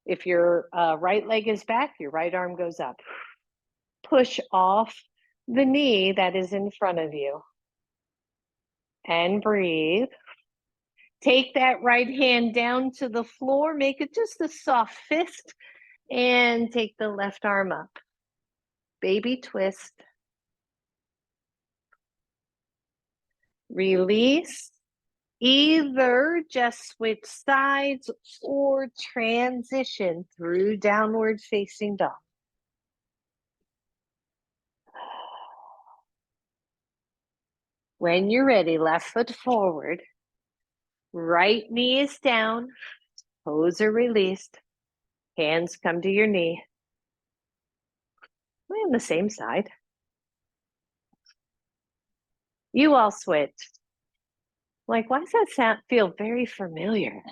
Speaker 1: If your right leg is back, your right arm goes up. Push off the knee that is in front of you. And breathe. Take that right hand down to the floor, make it just a soft fist, and take the left arm up. Baby twist. Release. Either just switch sides or transition through downward facing dog. When you're ready, left foot forward. Right knee is down. Toes are released. Hands come to your knee. We're on the same side. You all switch. Like, why does that sound feel very familiar?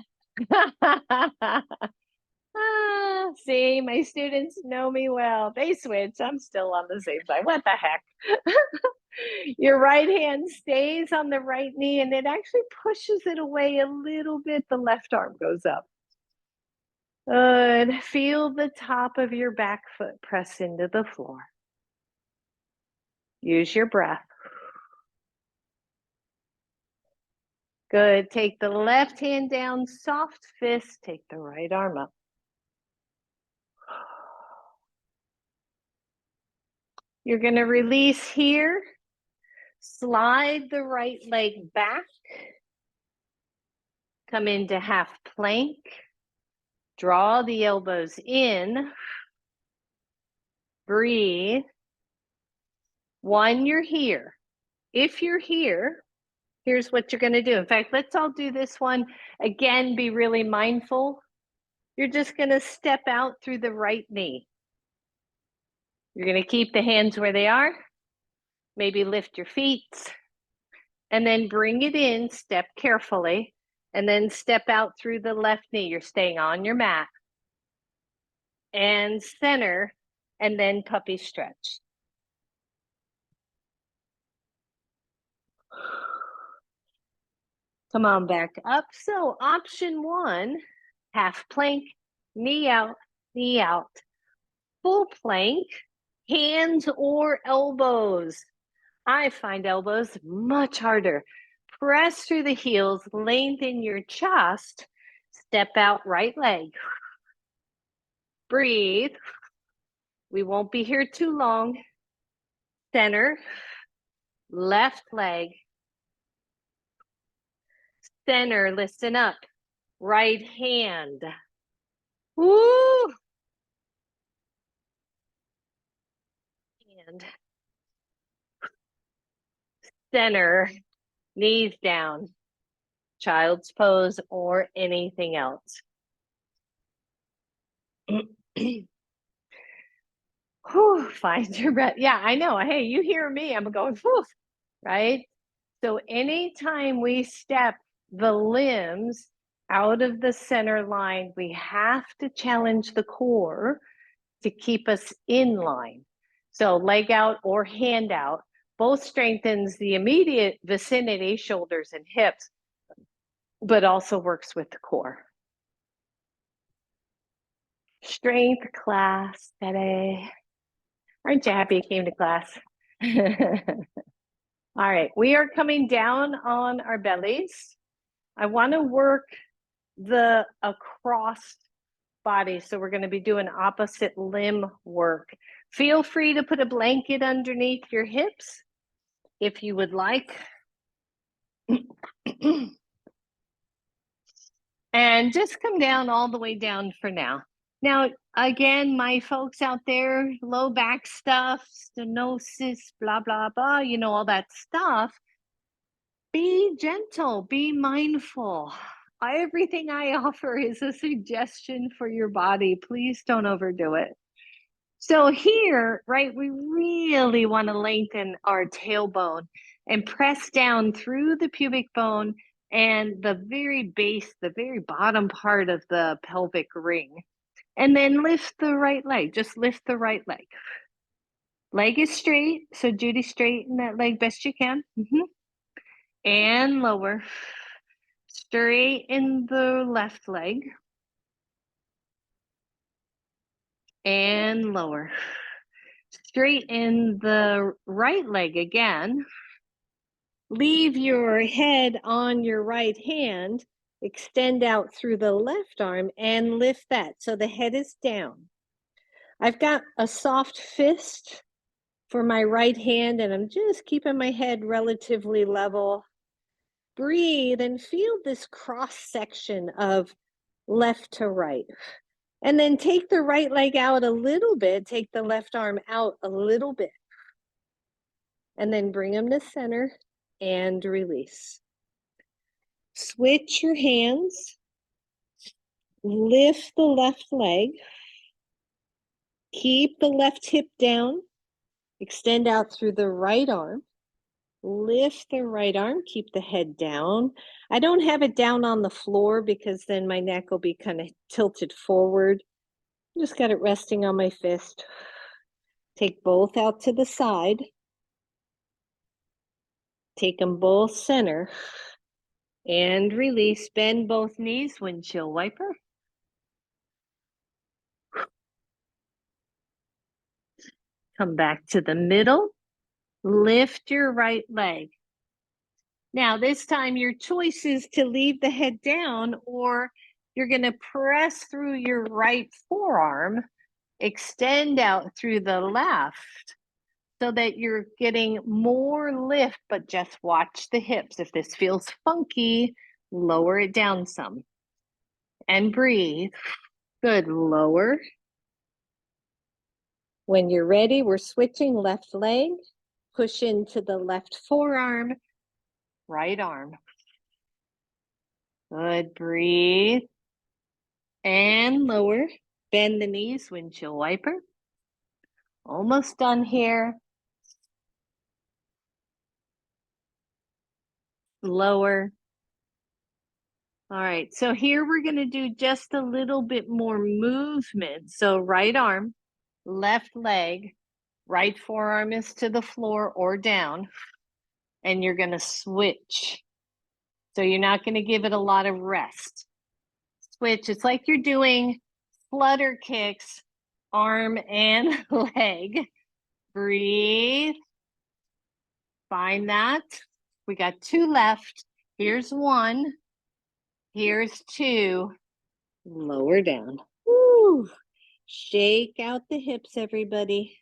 Speaker 1: See, my students know me well. They switch. I'm still on the same side. What the heck? Your right hand stays on the right knee and it actually pushes it away a little bit. The left arm goes up. Good. Feel the top of your back foot press into the floor. Use your breath. Good. Take the left hand down, soft fist. Take the right arm up. You're going to release here. Slide the right leg back. Come into half plank. Draw the elbows in. Breathe. One, you're here. If you're here, here's what you're going to do. In fact, let's all do this one. Again, be really mindful. You're just going to step out through the right knee. You're going to keep the hands where they are. Maybe lift your feet. And then bring it in, step carefully. And then step out through the left knee. You're staying on your mat. And center. And then puppy stretch. Come on back up. So option one, half plank, knee out, knee out. Full plank, hands or elbows. I find elbows much harder. Press through the heels, lengthen your chest, step out right leg. Breathe. We won't be here too long. Center, left leg. Center, listen up. Right hand. Woo! Hand. center, knees down, child's pose or anything else. Whew, find your breath. Yeah, I know. Hey, you hear me. I'm going, whew, right? So anytime we step the limbs out of the center line, we have to challenge the core to keep us in line. So leg out or hand out, both strengthens the immediate vicinity, shoulders and hips, but also works with the core. Strength class today. Aren't you happy you came to class? All right, we are coming down on our bellies. I want to work the across body. So we're going to be doing opposite limb work. Feel free to put a blanket underneath your hips if you would like. And just come down all the way down for now. Now, again, my folks out there, low back stuff, stenosis, blah, blah, blah, you know, all that stuff. Be gentle, be mindful. Everything I offer is a suggestion for your body. Please don't overdo it. So here, right, we really want to lengthen our tailbone and press down through the pubic bone and the very base, the very bottom part of the pelvic ring. And then lift the right leg, just lift the right leg. Leg is straight, so Judy, straighten that leg best you can. And lower. Straighten the left leg. And lower. Straighten the right leg again. Leave your head on your right hand. Extend out through the left arm and lift that so the head is down. I've got a soft fist for my right hand and I'm just keeping my head relatively level. Breathe and feel this cross section of left to right. And then take the right leg out a little bit, take the left arm out a little bit. And then bring them to center and release. Switch your hands. Lift the left leg. Keep the left hip down. Extend out through the right arm. Lift the right arm. Keep the head down. I don't have it down on the floor because then my neck will be kind of tilted forward. Just got it resting on my fist. Take both out to the side. Take them both center. And release. Bend both knees, windshield wiper. Come back to the middle. Lift your right leg. Now, this time your choice is to leave the head down or you're going to press through your right forearm, extend out through the left so that you're getting more lift, but just watch the hips. If this feels funky, lower it down some and breathe. Good, lower. When you're ready, we're switching left leg, push into the left forearm, right arm. Good, breathe. And lower, bend the knees, windshield wiper. Almost done here. Lower. All right, so here we're gonna do just a little bit more movement. So right arm, left leg, right forearm is to the floor or down, and you're gonna switch. So you're not gonna give it a lot of rest. Switch, it's like you're doing flutter kicks, arm and leg. Breathe. Find that. We got two left. Here's one. Here's two. Lower down. Woo. Shake out the hips, everybody.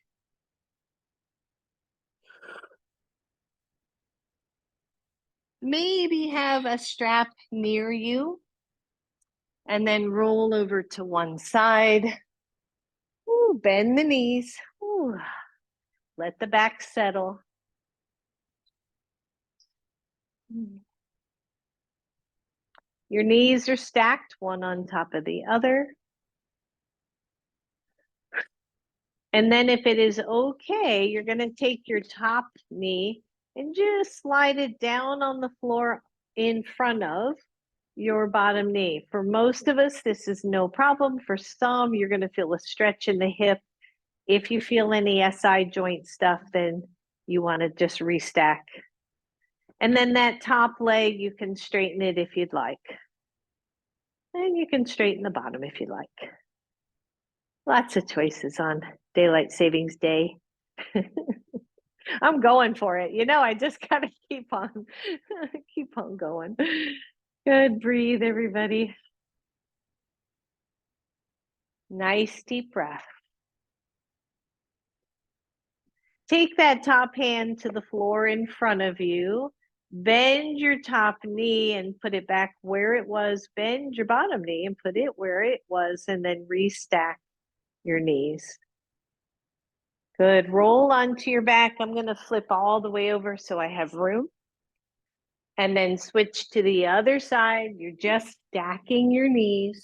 Speaker 1: Maybe have a strap near you. And then roll over to one side. Ooh, bend the knees. Ooh. Let the back settle. Your knees are stacked one on top of the other. And then if it is okay, you're going to take your top knee and just slide it down on the floor in front of your bottom knee. For most of us, this is no problem. For some, you're going to feel a stretch in the hip. If you feel any SI joint stuff, then you want to just restack. And then that top leg, you can straighten it if you'd like. And you can straighten the bottom if you'd like. Lots of choices on Daylight Savings Day. I'm going for it. You know, I just gotta keep on going. Good, breathe, everybody. Nice deep breath. Take that top hand to the floor in front of you. Bend your top knee and put it back where it was. Bend your bottom knee and put it where it was, and then restack your knees. Good. Roll onto your back. I'm going to flip all the way over so I have room. And then switch to the other side. You're just stacking your knees.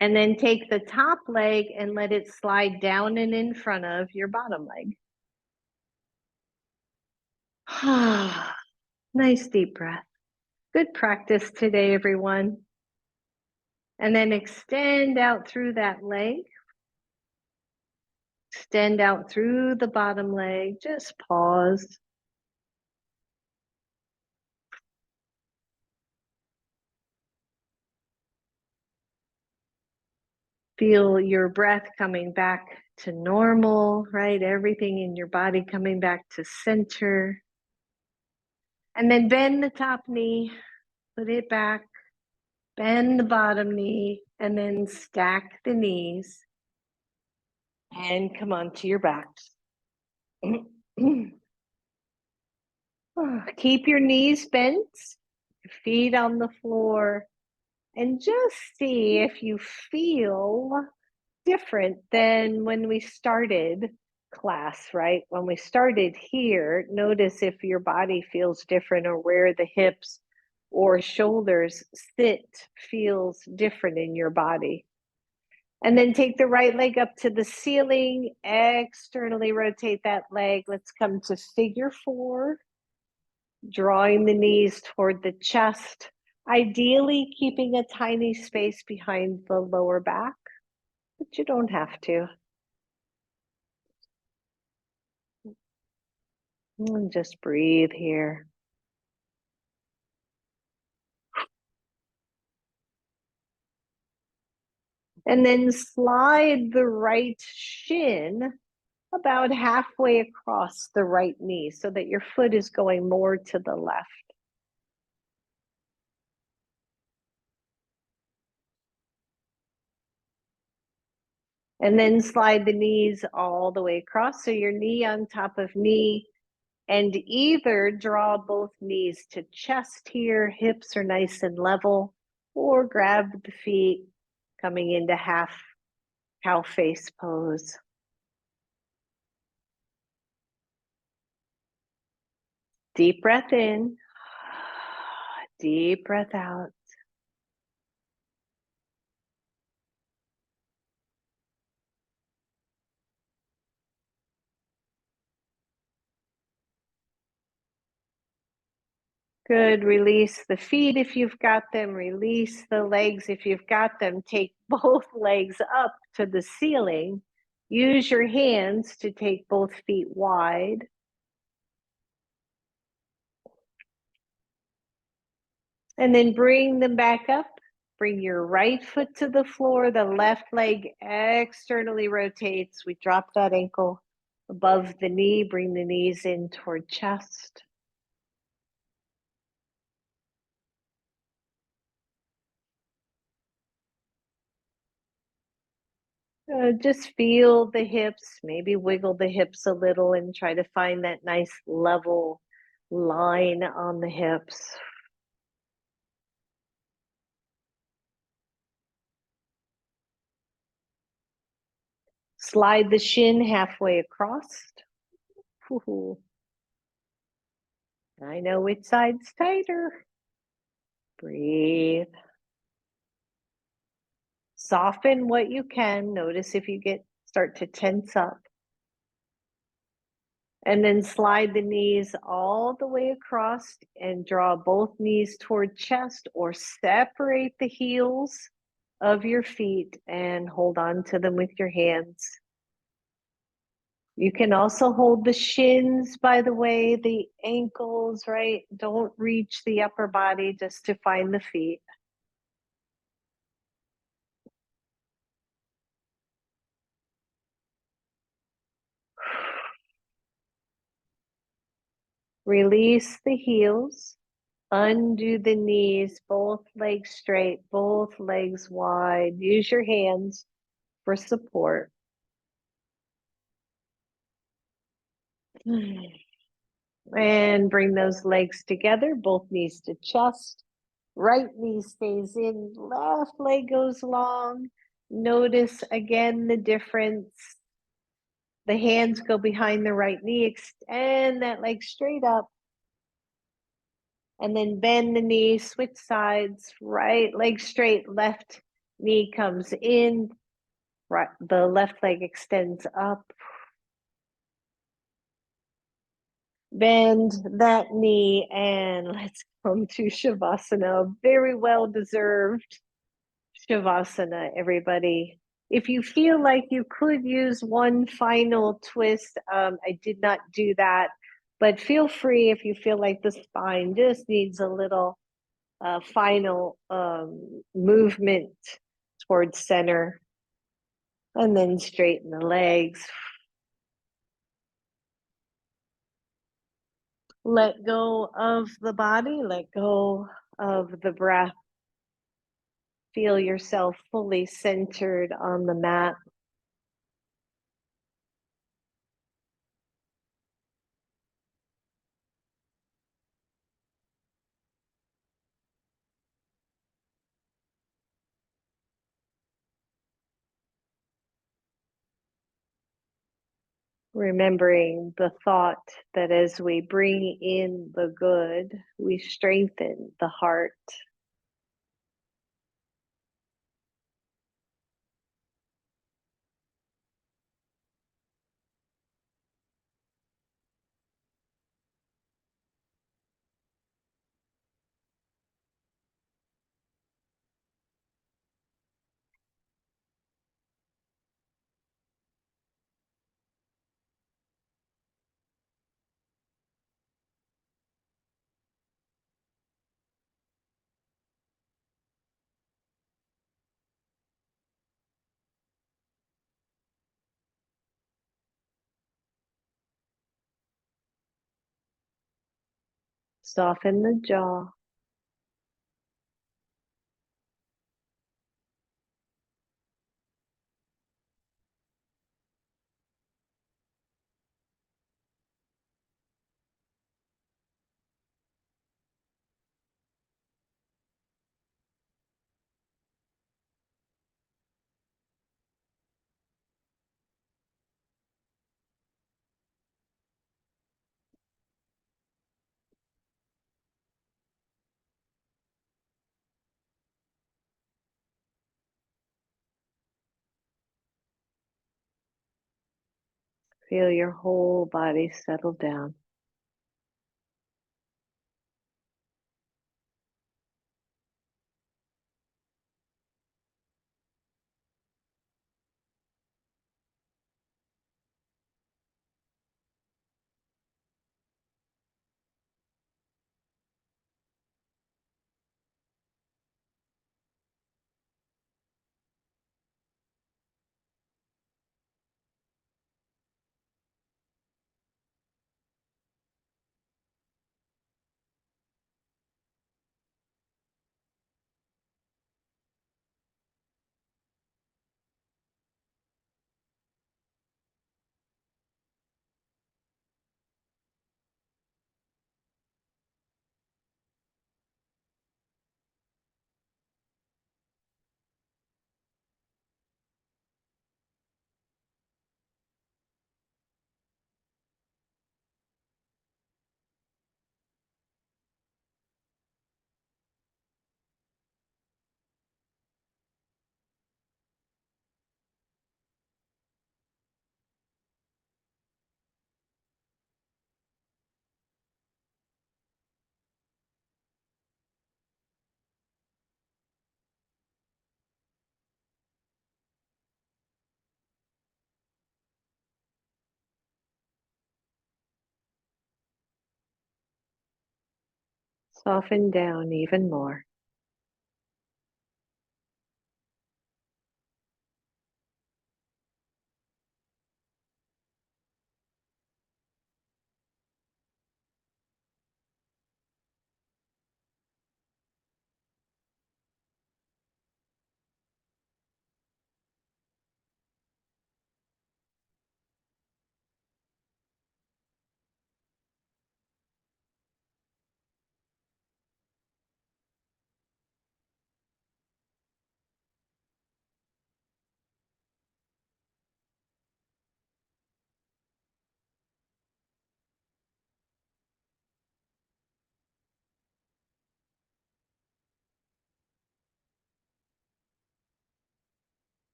Speaker 1: And then take the top leg and let it slide down and in front of your bottom leg. Nice deep breath. Good practice today, everyone. And then extend out through that leg. Extend out through the bottom leg. Just pause. Feel your breath coming back to normal, right? Everything in your body coming back to center. And then bend the top knee, put it back, bend the bottom knee, and then stack the knees and come onto your backs. Keep your knees bent, feet on the floor, and just see if you feel different than when we started class, right? When we started here, notice if your body feels different or where the hips or shoulders sit feels different in your body. And then take the right leg up to the ceiling, externally rotate that leg. Let's come to figure four, drawing the knees toward the chest, ideally keeping a tiny space behind the lower back, but you don't have to. And just breathe here. And then slide the right shin about halfway across the right knee so that your foot is going more to the left. And then slide the knees all the way across. So your knee on top of knee, and either draw both knees to chest here, hips are nice and level, or grab the feet coming into half cow face pose. Deep breath in, deep breath out. Good. Release the feet if you've got them. Release the legs if you've got them. Take both legs up to the ceiling. Use your hands to take both feet wide. And then bring them back up. Bring your right foot to the floor. The left leg externally rotates. We drop that ankle above the knee. Bring the knees in toward chest. Just feel the hips, maybe wiggle the hips a little and try to find that nice level line on the hips. Slide the shin halfway across. Ooh. I know which side's tighter. Breathe. Soften what you can. Notice if you start to tense up. And then slide the knees all the way across and draw both knees toward chest, or separate the heels of your feet and hold on to them with your hands. You can also hold the shins, by the way, the ankles, right? Don't reach the upper body just to find the feet. Release the heels, undo the knees, both legs straight, both legs wide. Use your hands for support. And bring those legs together, both knees to chest. Right knee stays in, left leg goes long. Notice again the difference. The hands go behind the right knee, extend that leg straight up. And then bend the knee, switch sides, right leg straight, left knee comes in, right, the left leg extends up. Bend that knee and let's come to Shavasana. Very well deserved Shavasana, everybody. If you feel like you could use one final twist, I did not do that, but feel free if you feel like the spine just needs a little final movement towards center, and then straighten the legs. Let go of the body, let go of the breath. Feel yourself fully centered on the mat. Remembering the thought that as we bring in the good, we strengthen the heart. Soften the jaw. Feel your whole body settle down. Soften down even more.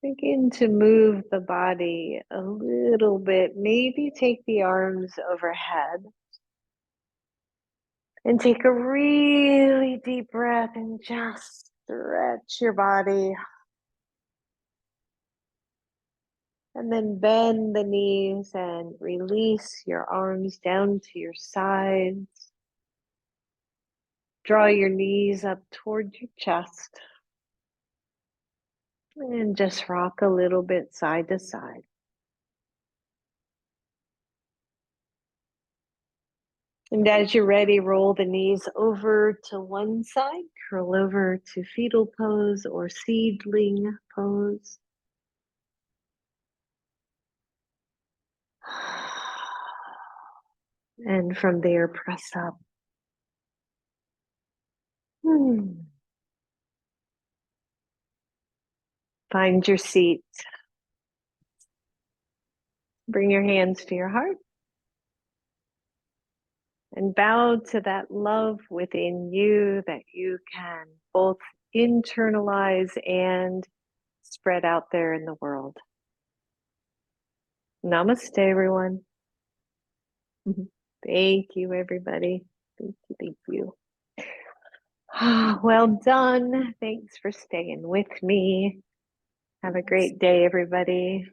Speaker 1: Begin to move the body a little bit. Maybe take the arms overhead and take a really deep breath and just stretch your body. And then bend the knees and release your arms down to your sides. Draw your knees up toward your chest. And just rock a little bit side to side. And as you're ready, roll the knees over to one side, curl over to fetal pose or seedling pose. And from there, press up. Find your seat. Bring your hands to your heart. And bow to that love within you that you can both internalize and spread out there in the world. Namaste, everyone. Thank you, everybody. Thank you. Thank you. Well done. Thanks for staying with me. Have a great day, everybody.